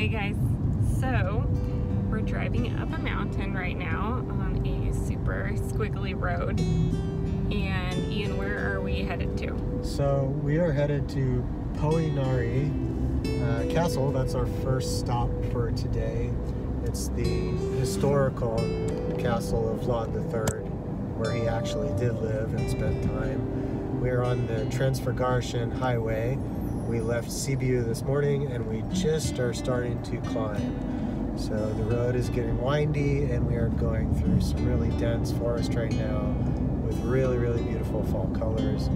Hey guys, so we're driving up a mountain right now on a super squiggly road. And Ian, where are we headed to? So we are headed to Poenari Castle. That's our first stop for today. It's the historical castle of Vlad III, where he actually did live and spent time. We're on the Transfagarasan Highway. We left Sibiu this morning and we just are starting to climb. So the road is getting windy and we are going through some really dense forest right now with really, really beautiful fall colors.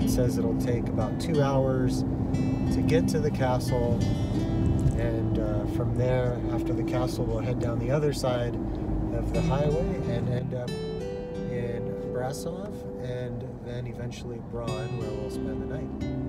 It says it'll take about 2 hours to get to the castle, and from there, after the castle, we'll head down the other side of the highway and end up in Brasov and then eventually Braun, where we'll spend the night.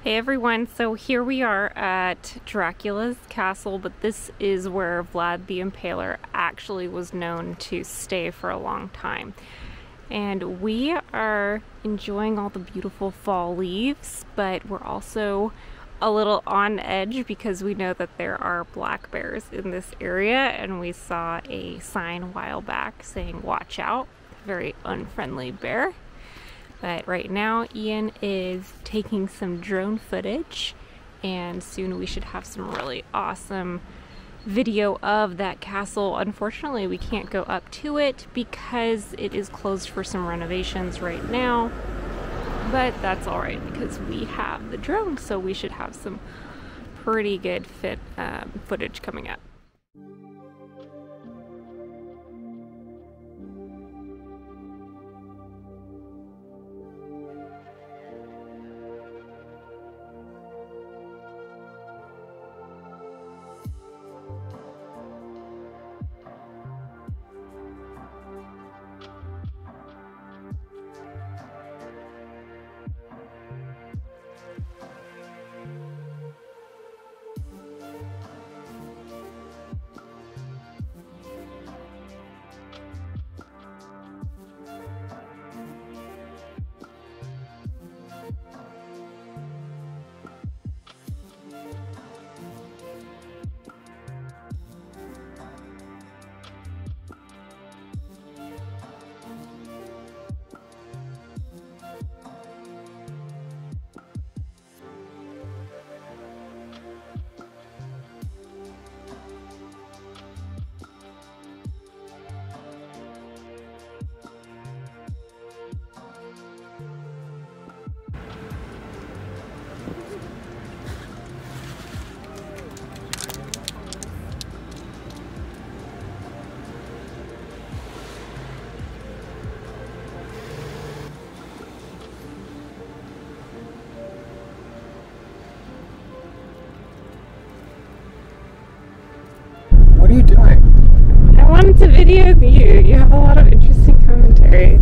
Hey everyone, so here we are at Dracula's castle, but this is where Vlad the Impaler actually was known to stay for a long time. And we are enjoying all the beautiful fall leaves, but we're also a little on edge because we know that there are black bears in this area, and we saw a sign a while back saying watch out, very unfriendly bear. But right now Ian is taking some drone footage, and soon we should have some really awesome video of that castle. Unfortunately, we can't go up to it because it is closed for some renovations right now, but that's all right because we have the drone, so we should have some pretty good footage coming up. What are you doing? I wanted to video you. You have a lot of interesting commentary.